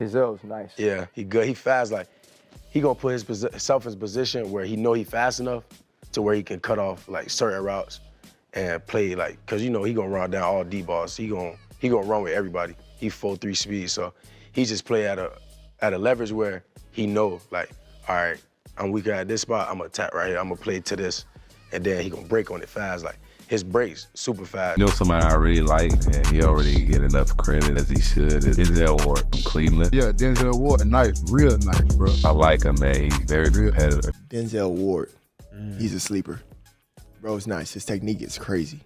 Denzel's nice. Yeah, he good. He fast. Like he gonna put himself in a position where he know he fast enough to where he can cut off like certain routes and play like, cause you know he gonna run down all D balls. He gonna run with everybody. He 4.3 speed, so he just play at a leverage where he know like, all right, I'm weaker at this spot. I'm gonna attack right here. I'm gonna play to this, and then he gonna break on it fast. Like his breaks super fast. You know somebody I really like, and he already get enough credit as he should, is Denzel Ward from Cleveland. Yeah, Denzel Ward, nice, real nice, bro. I like him, man. He's very competitive. Denzel Ward, he's a sleeper. Bro's nice. His technique is crazy.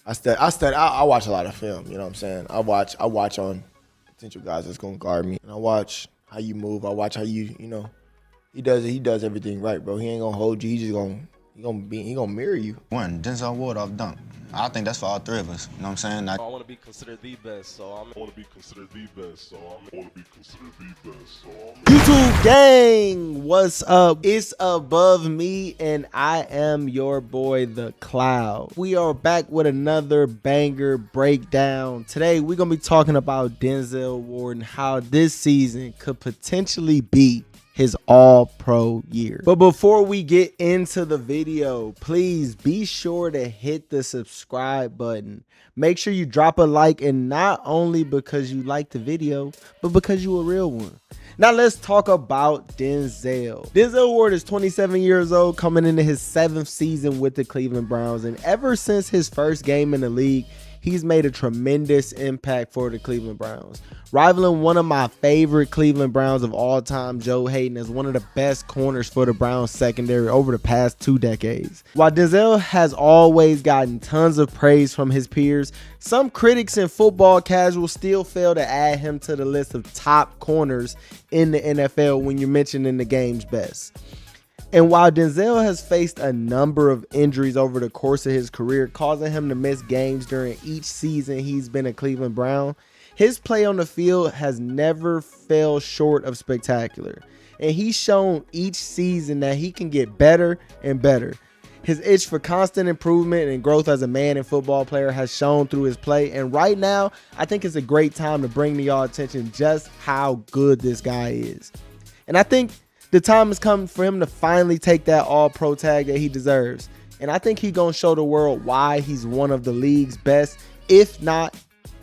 I watch a lot of film, you know what I'm saying? I watch on potential guys that's gonna guard me. And I watch how you move. I watch how you know, he does everything right, bro. He ain't gonna hold you. He gonna mirror you. One, Denzel Ward off dunk. I think that's for all three of us. You know what I'm saying? I want to be considered the best, so I'm YouTube gang, what's up? It's Above Me, and I am your boy, The Cloud. We are back with another banger breakdown. Today, we're going to be talking about Denzel Ward and how this season could potentially be his all-pro year. But before we get into the video, please be sure to hit the subscribe button. Make sure you drop a like, and not only because you like the video, but because you a real one. Now let's talk about Denzel. Denzel Ward is 27 years old, coming into his 7th season with the Cleveland Browns, and ever since his first game in the league, he's made a tremendous impact for the Cleveland Browns, rivaling one of my favorite Cleveland Browns of all time, Joe Hayden, as one of the best corners for the Browns secondary over the past 2 decades. While Denzel has always gotten tons of praise from his peers, some critics and football casuals still fail to add him to the list of top corners in the NFL when you're mentioning the game's best. And while Denzel has faced a number of injuries over the course of his career, causing him to miss games during each season he's been a Cleveland Brown, his play on the field has never fell short of spectacular. And he's shown each season that he can get better and better. His itch for constant improvement and growth as a man and football player has shown through his play. And right now, I think it's a great time to bring to y'all attention just how good this guy is. And I think the time has come for him to finally take that all-pro tag that he deserves. And I think he's going to show the world why he's one of the league's best, if not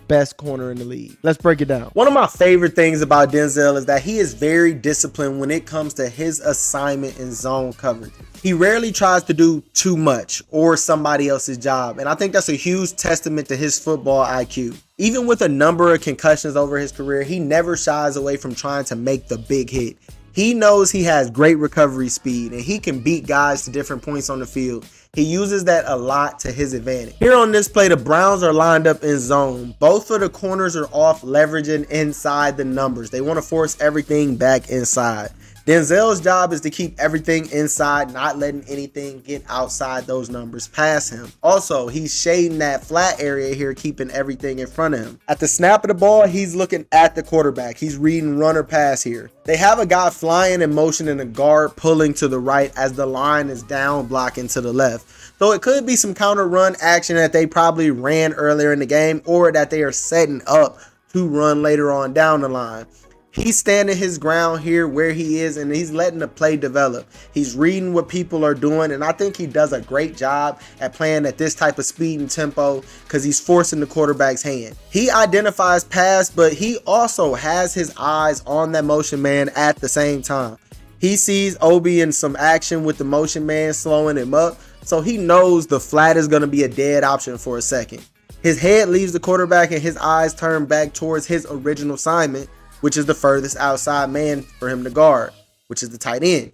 best corner in the league. Let's break it down. One of my favorite things about Denzel is that he is very disciplined when it comes to his assignment and zone coverage. He rarely tries to do too much or somebody else's job. And I think that's a huge testament to his football IQ. Even with a number of concussions over his career, he never shies away from trying to make the big hit. He knows he has great recovery speed and he can beat guys to different points on the field. He uses that a lot to his advantage. Here on this play, the Browns are lined up in zone. Both of the corners are off leveraging inside the numbers. They want to force everything back inside. Denzel's job is to keep everything inside, not letting anything get outside those numbers past him. Also, he's shading that flat area here, keeping everything in front of him. At the snap of the ball, he's looking at the quarterback. He's reading run or pass here. They have a guy flying in motion and a guard pulling to the right as the line is down blocking to the left. So it could be some counter run action that they probably ran earlier in the game or that they are setting up to run later on down the line. He's standing his ground here where he is, and he's letting the play develop. He's reading what people are doing, and I think he does a great job at playing at this type of speed and tempo because he's forcing the quarterback's hand. He identifies pass, but he also has his eyes on that motion man at the same time. He sees Obi in some action with the motion man slowing him up, so he knows the flat is going to be a dead option for a second. His head leaves the quarterback and his eyes turn back towards his original assignment, which is the furthest outside man for him to guard, which is the tight end.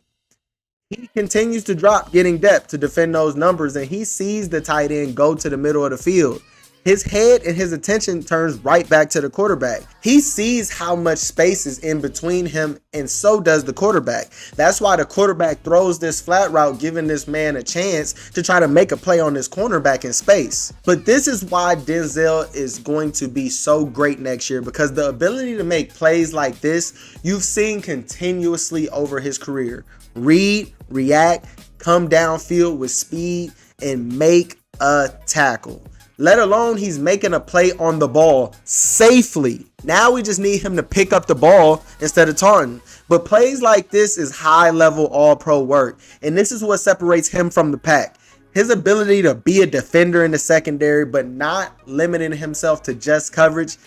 He continues to drop, getting depth to defend those numbers, and he sees the tight end go to the middle of the field. His head and his attention turns right back to the quarterback. He sees how much space is in between him, and so does the quarterback. That's why the quarterback throws this flat route, giving this man a chance to try to make a play on this cornerback in space. But this is why Denzel is going to be so great next year, because the ability to make plays like this, you've seen continuously over his career. Read, react, come downfield with speed, and make a tackle. let alone he's making a play on the ball safely. Now we just need him to pick up the ball instead of taunting. But plays like this is high level all pro work. And this is what separates him from the pack. His ability to be a defender in the secondary, but not limiting himself to just coverage.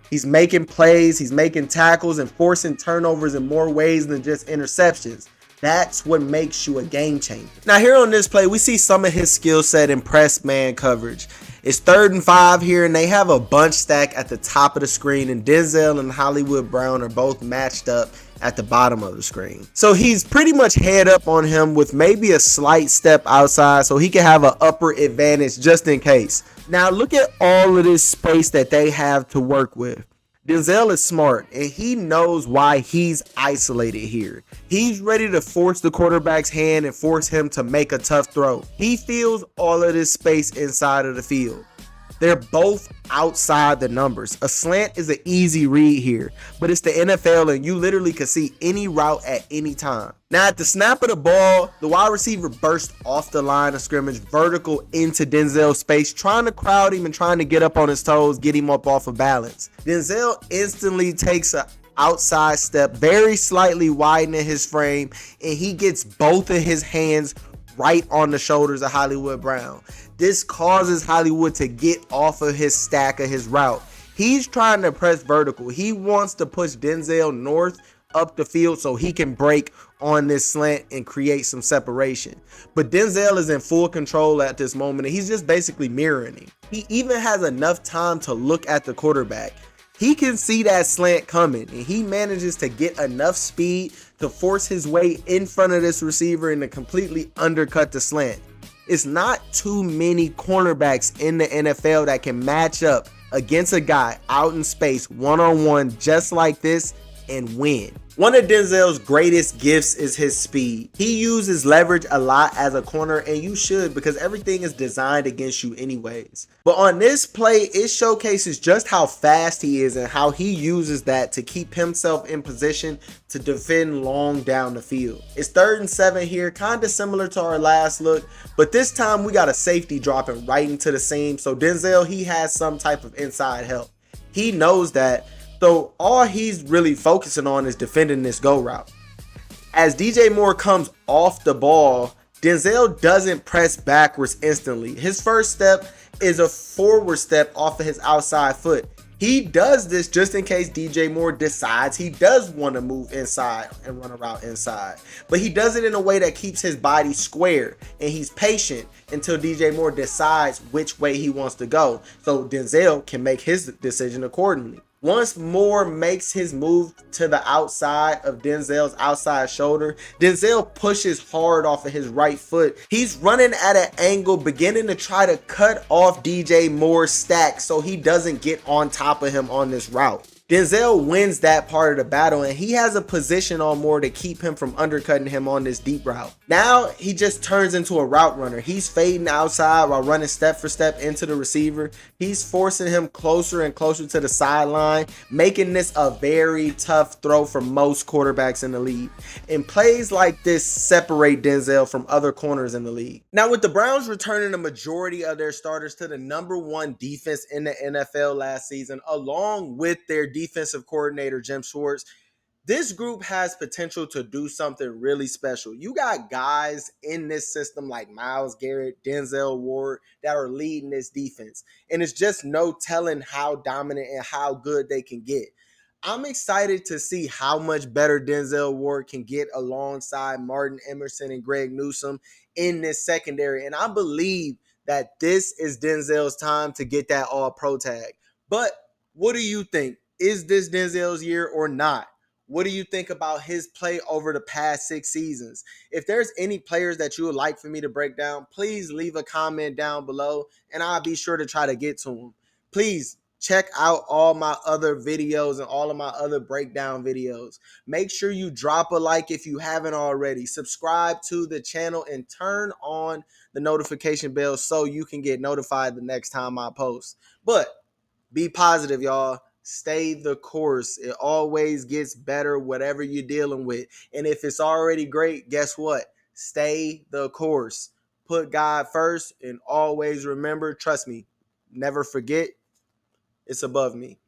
He's making plays, he's making tackles and forcing turnovers in more ways than just interceptions. That's what makes you a game changer. Now here on this play, we see some of his skill set in press man coverage. It's 3rd and 5 here, and they have a bunch stack at the top of the screen, and Denzel and Hollywood Brown are both matched up at the bottom of the screen. So he's pretty much head up on him with maybe a slight step outside so he can have an upper advantage just in case. Now look at all of this space that they have to work with. Denzel is smart, and he knows why he's isolated here. He's ready to force the quarterback's hand and force him to make a tough throw. He feels all of this space inside of the field. They're both outside the numbers. A slant is an easy read here, but it's the NFL and you literally can see any route at any time. Now at the snap of the ball, the wide receiver burst off the line of scrimmage vertical into Denzel's space, trying to crowd him and trying to get up on his toes, get him up off of balance. Denzel instantly takes a outside step, very slightly widening his frame, and he gets both of his hands right on the shoulders of Hollywood Brown. This causes Hollywood to get off of his stack of his route. He's trying to press vertical. He wants to push Denzel north up the field so he can break on this slant and create some separation. But Denzel is in full control at this moment, and he's just basically mirroring him. He even has enough time to look at the quarterback. He can see that slant coming, and he manages to get enough speed to force his way in front of this receiver and to completely undercut the slant. It's not too many cornerbacks in the NFL that can match up against a guy out in space one-on-one just like this and win. One of Denzel's greatest gifts is his speed. He uses leverage a lot as a corner, and you should, because everything is designed against you anyways. But on this play, it showcases just how fast he is and how he uses that to keep himself in position to defend long down the field. It's 3rd and 7 here, kind of similar to our last look, but this time we got a safety dropping right into the seam, so Denzel, he has some type of inside help. He knows that. So all he's really focusing on is defending this go route. As DJ Moore comes off the ball, Denzel doesn't press backwards instantly. His first step is a forward step off of his outside foot. He does this just in case DJ Moore decides he does want to move inside and run a route inside. But he does it in a way that keeps his body square, and he's patient until DJ Moore decides which way he wants to go, so Denzel can make his decision accordingly. Once Moore makes his move to the outside of Denzel's outside shoulder, Denzel pushes hard off of his right foot. He's running at an angle, beginning to try to cut off DJ Moore's stack so he doesn't get on top of him on this route. Denzel wins that part of the battle, and he has a position on Moore to keep him from undercutting him on this deep route. Now he just turns into a route runner. He's fading outside while running step for step into the receiver. He's forcing him closer and closer to the sideline, making this a very tough throw for most quarterbacks in the league. And plays like this separate Denzel from other corners in the league. Now with the Browns returning the majority of their starters to the #1 defense in the NFL last season, along with their defensive coordinator Jim Schwartz, this group has potential to do something really special. You got guys in this system like Myles Garrett, Denzel Ward that are leading this defense, and it's just no telling how dominant and how good they can get. I'm excited to see how much better Denzel Ward can get alongside Martin Emerson and Greg Newsome in this secondary, and I believe that this is Denzel's time to get that All-Pro tag. But what do you think? Is this Denzel's year or not? What do you think about his play over the past 6 seasons? If there's any players that you would like for me to break down, please leave a comment down below and I'll be sure to try to get to them. Please check out all my other videos and all of my other breakdown videos. Make sure you drop a like if you haven't already. Subscribe to the channel and turn on the notification bell so you can get notified the next time I post. But be positive, y'all. Stay the course. It always gets better, whatever you're dealing with. And if it's already great, guess what? Stay the course. Put God first and always remember, trust me, never forget, it's above me.